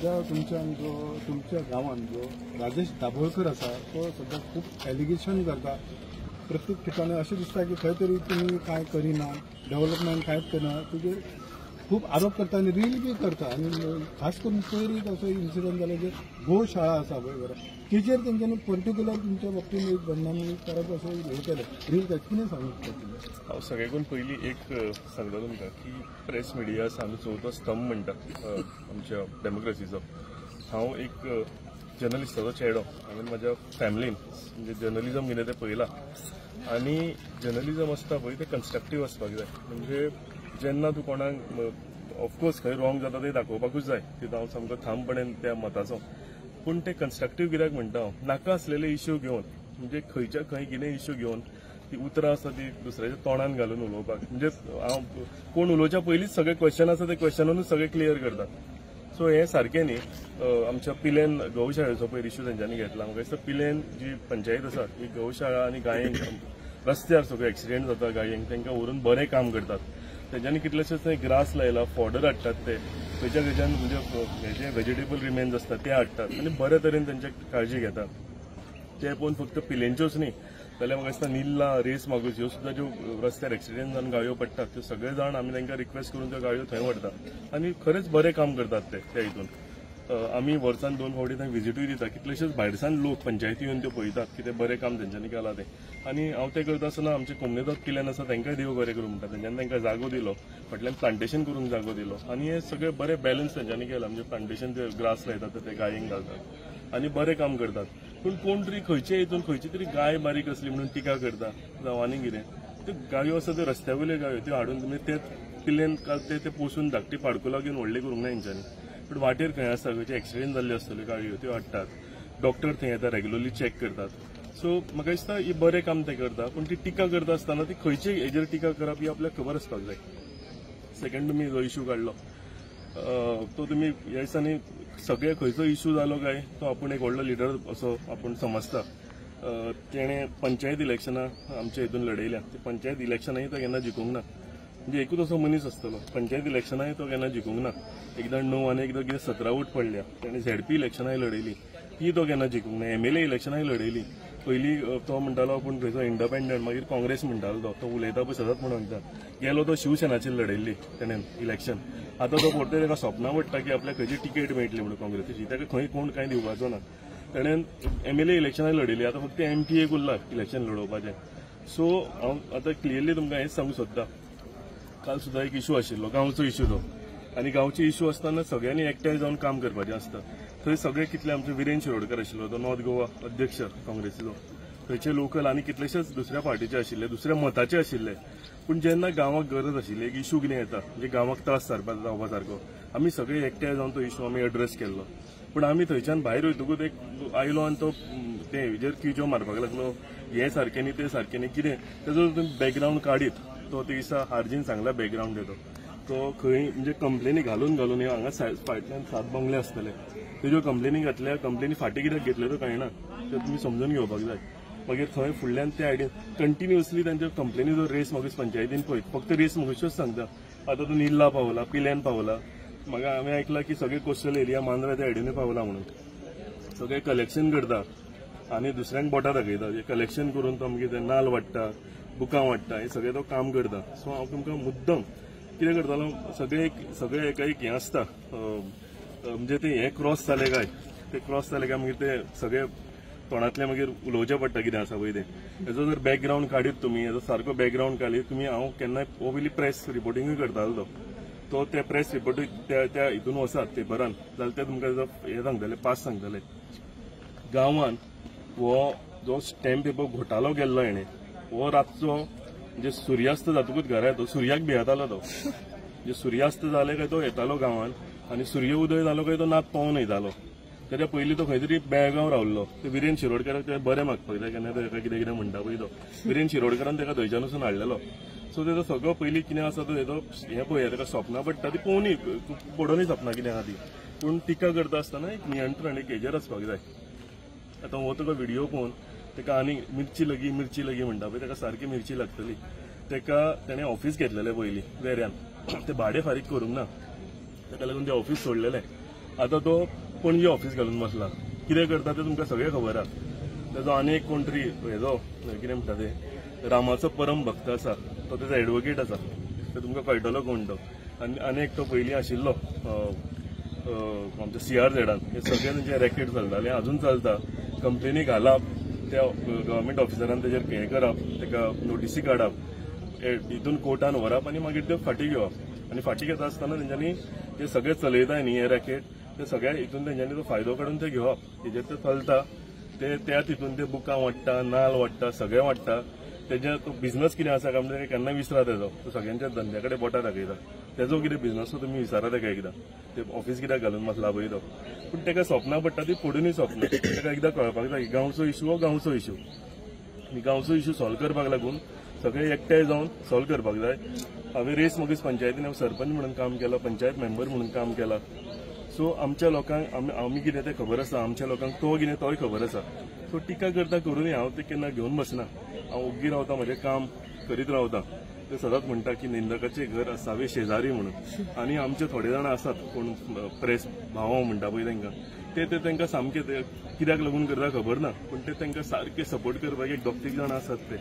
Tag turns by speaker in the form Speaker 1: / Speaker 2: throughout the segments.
Speaker 1: सध्या तुमच्या गांवांत जो राजेश दाभोळकर आसा तो सध्या खूप एलिगेशन करता प्रत्येक ठिकाणी अशें दिसता की खंय तरी तुमी कांय करिना डेव्हलपमेंट कांयच करना तुजे खूप आरोप करता आनी रील बी करता आनी खास करून पयलीं असो इन्सिडंट जालो की गोशाळा आसा पळय तेजेर तेंच्यांनी पर्टिक्युलर तुमच्या बाबतींत एक बदनामी करप अशें हे केलें रील कितें सांगूंक शकता
Speaker 2: हांव सगळ्याकून पयलीं एक सांगता तुमकां की प्रेस मिडिया आसा आमी चवथो स्तंभ म्हणटा आमच्या डेमोक्रेसीचो. हांव एक जर्नलिस्टाचो चेडो हांवें म्हाज्या फॅमिलीन म्हणजे जर्नलिजम कितें तें पळयलां आनी जर्नलिजम आसता पळय तें कन्स्ट्रक्टीव आसपाक जाय. म्हणजे जेन्ना तूं कोणाक ऑफकोर्स खंय रॉंग जाता तें दाखोवपाकूच जाय तितून हांव सामको ठामपणान त्या मताचो. पूण तें कन्स्ट्रक्टीव कित्याक म्हणटा हांव नाका आसलेले इश्यू घेवन म्हणजे खंयच्या खंय कितें इश्यू घेवन ती उतरां आसा ती दुसऱ्याच्या तोंडान घालून उलोवपाक म्हणजे हांव कोण उलोवच्या पयलींच सगळे क्वेश्चन आसा ते क्वेश्चनानूच सगळे क्लियर करता. सो हें सारकें न्ही. आमच्या पिलेन गौशाळेचो पयर इश्यू तेंच्यांनी घेतला. म्हाका दिसता पिलेन जी पंचायत आसा ही गौशाळा आनी गायेंक रस्त्यार सगळे एक्सिडेंट जाता गायेंक तांकां व्हरून बरें काम करतात. तेंच्यांनी कितलेशेच थंय ग्रास लायला फॉडर हाडटात ते खंयच्या खंयच्यान म्हणजे हेजे व्हेजिटेबल रिमेन्स आसतात ते हाडटात आनी बरे तरेन तेंची काळजी घेतात. ते पळोवन फक्त पिलेंच्योच न्ही जाल्यार म्हाका दिसता निल्ला रेस मागूस ह्यो सुद्दां ज्यो रस्त्यार एक्सिडेंट जावन गाडयो पडटात त्यो सगळे जाण आमी तांकां रिक्वेस्ट करून त्यो गाडयो थंय व्हरतात आनी खरेंच बरें काम करतात ते त्या हितून. आमी वर्सान 2 फावटी थंय विजिटूय दिता कितलेशेच भायरसान लोक पंचायती येवन त्यो पळयतात कितें बरें काम तेंच्यांनी केलां तें. आनी हांव तें करता आसतना आमचे कोमनेदाद पिलेन आसा तांकांय देव बरें करूं म्हणटा. तेंच्यांनी तांकां जागो दिलो फाटल्यान प्लांटेशन करूंक जागो दिलो आनी हे सगळे बरें बॅलन्स तेंच्यांनी केलां. म्हणजे प्लांटेशन ते ग्रास लायतात ते गायेंक घालतात आनी बरें काम करतात. पूण कोण तरी खंयचे हितून खंयची तरी गाय बारीक असली म्हणून टिका करता जावं आनी कितें त्यो गायो आसा त्यो रस्त्या वयल्यो गायो त्यो हाडून तुमी ते पिलेन ते पोसून धाकटी पाडकुलां घेवन व्हडली करूंक ना हेंच्यांनी. पूण वाटेर खंय आसा खंयचे एक्सिडेंट जाल्ले आसतल्यो गाडयो त्यो हाडटात. डॉक्टर थंय येता रेग्युलरली चॅक करतात. सो म्हाका दिसता ही बरें काम ते करता. पूण ती टिका करता आसतना ती खंयचे हेजेर टिका करप ही आपल्याक खबर आसपाक जाय. सेकंड तुमी जो इश्यू काडलो तो तुमी ह्या दिसांनी सगळे खंयचो इश्यू जालो काय तो आपूण एक व्हडलो लिडर असो आपूण समजता. तेणें पंचायत इलेक्शनां आमच्या हितून लडयल्या. ते पंचायत इलेक्शनांय तो केन्ना जिखूंक ना. म्हणजे एकूच असो मनीस आसतलो पंचायत इलेक्शनांय तो केन्ना जिखूंक ना. एकदां 9 आनी एकदां कितें 17 वोट पडल्या. तेणें झेडपी इलेक्शनांय लडयली ती तो केन्ना जिखूंक ना. MLA इलेक्शनांय लडयली. पयलीं तो म्हणटालो आपूण खंयचो इंडिपेंडंट मागीर काँग्रेस म्हणटालो तो उलयता पळय सदांच म्हणटा गेलो तो शिवसेनाचेर लडयल्ली तेणें इलेक्शन. आतां तो परते ताका सपनां पडटा की आपल्याक खंयची टिकेट मेळटली म्हणून काँग्रेसीची ताका खंय कोण कांय दिवपाचो ना. तेणें MLA इलेक्शनांय लडयली. आतां फक्त MPAक उरला इलेक्शन लडोवपाचें. सो हांव आतां क्लियरली तुमकां हेंच सांगूंक सोदतां. काल सुद्दां एक इश्यू आशिल्लो गांवचो इश्यू तो आनी गांवचे इश्यू आसतना सगळ्यांनी एकठांय जावन काम करपाचें आसता. थंय सगळे कितले आमचे विरेन शिरोडकर आशिल्लो तो नॉर्थ गोवा अध्यक्ष काँग्रेसीचो. थंयचे लोकल आनी कितलेशेच दुसऱ्या पार्टीचे आशिल्ले दुसऱ्या मताचे आशिल्ले. पूण जेन्ना गांवाक गरज आशिल्ली एक इश्यू कितें येता म्हणजे गांवाक त्रास जावपा सारको आमी सगळे एकठांय जावन तो इश्यू आमी एड्रेस केल्लो. पूण आमी थंयच्यान भायर वयतकूच एक आयलो आनी तो ते हेजेर किजो मारपाक लागलो हें सारकें न्ही तें सारकें न्ही कितें तेजो तुमी बॅकग्रावंड काडीत तो दिसा हार्जीन सांगला बॅकग्रावंड तेजो तो खंय म्हणजे कंप्लेनी घालून हांगा फाटल्यान 7 बंगले आसतले तेज्यो कंप्लेनी घातल्या. कंप्लेनी फाटीं कित्याक घेतल्यो तो कळना ते तुमी समजून घेवपाक जाय. मागीर थंय फुडल्यान ते आयडीन कंटिन्युअसली तांच्यो कंप्लेनी जो रेस मागीर पंचायतीन पळय फक्त रेस मागीरच्योच सांगता. आतां तो निल्ला पावला पिलेन पावला म्हाका हांवें आयकलां की सगळे कोस्टल एरिया मांद्रा त्या आयडीनूय पावला म्हणून. सगळे कलेक्शन करता आनी दुसऱ्यांक बोटां दाखयता. कलेक्शन करून तो मागीर नाल्ल वाडटा बुकां वाडटा हें सगळें तो काम करता. सो हांव तुमकां मुद्दम कितें करतालो सगळे एका एक हें आसता म्हणजे ते हें क्रॉस जालें काय ते क्रॉस जालें काय मागीर ते सगळे तोंडांतलें मागीर उलोवचें पडटा कितें आसा पळय तें. हेजो जर बॅकग्रावंड काडीत तुमी हेजो सारको बॅकग्रावंड काडीत तुमी हांव केन्नाय पयलीं प्रेस रिपोर्टिंगूय करतालो तो त्या प्रेस रिपोर्ट त्या हितून वचात पेपरान जाल्यार ते तुमकां हें सांगतले पास सांगतले. गांवांत हो जो स्टॅम्प पेपर घोटालो केल्लो हेणें हो रातचो म्हणजे सुर्यास्त जातकूच घरा येतो सुर्याक भियेतालो तो म्हणजे सुर्यास्त जाले काय तो येतालो गांवांत आनी सूर्य उदय जालो काय तो नात पावून येतालो. तेच्या पयलीं तो खंय तरी बेळगांव रावल्लो. ते विरेन शिरोडकराक ते बरें मागपाक जाय केन्ना ताका कितें कितें म्हणटा पळय तो विरेन शिरोडकरान ताका थंयच्यान वचून हाडलेलो. सो तेजो सगळो पयलीं कितें आसा तो हेजो हें पळय ताका सपनां पडटा ती पळोवनी पडोवनी सपनां कितें आहा ती. पूण टिका करता आसतना एक नियंत्रण एक हेजेर आसपाक जाय. आतां हो तुका व्हिडियो पळोवन ताका आनी मिरची लगी म्हणटा पळय ताका सारकी मिरची लागतली. ताका ताणें ऑफीस घेतलेलें पयलीं वेऱ्यान ते भाडें फारीक करूंक ना ताका लागून तें ऑफीस सोडलेलें आता तो पणजी ऑफिस घालून बसला. कितें करता ते तुमकां सगळें खबर आहा. तेजो आनी एक कोण तरी हेजो कितें म्हणटा ते रामाचो परम भक्त आसा, तो तेजो एडवोकेट आसा, ते तुमकां कळटलो कोण तो. आनी एक तो पयलीं आशिल्लो आमच्या CRZान. हे सगळे तेंचे रॅकेट चलताले, अजून चलता. कंप्लेनी घालप, त्या गव्हर्मेंट ऑफिसरान तेजेर हें करप, तेका नोटीसी काडप, हितून कोर्टान व्हरप आनी मागीर त्यो फाटी घेवप. आनी फाटी घेता आसतना तेंच्यांनी जे सगळे चलयताय न्ही हे रॅकेट, ते सगळ्या हितून तेंच्यांनी तो फायदो काडून ते घेवप. हेजेर ते चलता, ते त्याच हितून ते बुकां वाडटा, नाल्ल वाडटा, सगळें वाडटा. तेजे तो बिझनस कितें आसा काय म्हणजे केन्ना विसरा तेजो. तो सगळ्यांच्या धंद्या कडेन बोटां दाखयता. तेजो कितें बिझनस तो तुमी विचारा तेका एकदां. ते ऑफिस कित्याक घालून बसला पळय तो. पूण तेका स्वप्नां पडटा ती फोडूनय स्वप्नां. तेका एकदां कळपाक जाय की गांवचो इशू हो गांवचो इशू. गांवचो इशू सॉल्व करपाक लागून सगळे एकठांय जावन सॉल्व करपाक जाय. हांवें रेस मगीस पंचायतीन हांव सरपंच म्हणून काम केलां, पंचायत मेंबर म्हणून काम केलां. सो आमच्या लोकांक आमी कितें तें खबर आसा, आमच्या लोकांक तो कितें तोय खबर आसा. सो टिका करता करूनय हांव ते केन्ना घेवन बसना. हांव ओग्गी रावता, म्हजें काम करीत रावता. ते सदांच म्हणटा की निंदकाचे घर असावे शेजारी म्हणून. आनी आमचे थोडे जाण आसात कोण प्रेस भाव म्हणटा पळय तांकां, ते तांकां सामके कित्याक लागून करता खबर ना, पूण ते तांकां सारके सपोर्ट करपाक एक दोग तीग जाण आसात.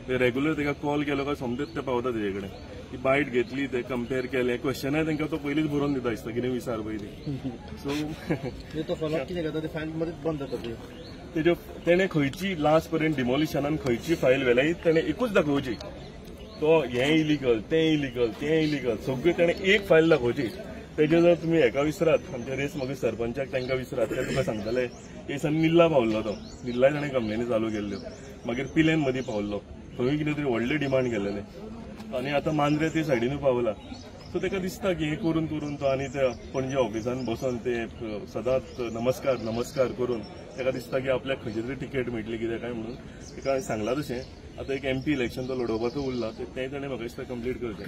Speaker 2: ते रेग्युलर ताका कॉल केलो काय समजेत ते पावता तेजे कडेन. ती बायट घेतली, ते कंपेर केले, क्वेश्चनाय तांकां तो पयलींच बरोवन दिता दिसता कितें विचार पयलीं. सो
Speaker 3: तो फॉलोअप कितें करता, ते फायल मध्येच बंद जाता ते.
Speaker 2: तेज्यो तेणें खंयची लास्ट पर्यंत डिमोलिशनान खंयची फायल व्हेल्याय ताणें एकूच दाखोवची. तो हें इलिगल, तें इलिगल, तें इलिगल, सगळी ताणें एक फायल दाखोवची. तेजे जर तुमी हेका विसरात, आमच्या रेस मगीर सरपंचाक तांकां विसरात, ते तुका सांगतले. एक दिसांनी निल्ला पावल्लो तो. निल्लाय ताणें कंप्लेनी चालू केल्ल्यो. मागीर पिलेन मदीं पावल्लो. थंय कितें तरी व्हडले डिमांड केलेले. आनी आतां मांद्रे ते सायडीनूय पावला. सो ताका दिसता की हें करून करून तो आनी त्या पणजे ऑफिसान बसून ते सदांच नमस्कार नमस्कार करून ताका दिसता की आपल्याक खंयची तरी टिकेट मेळटली कितें काय म्हणून. ताका हांवें सांगलां तशें आतां एक MP इलेक्शन तो लडोवपाचो उरला, तें ताणें म्हाका दिसता कंप्लीट करचें.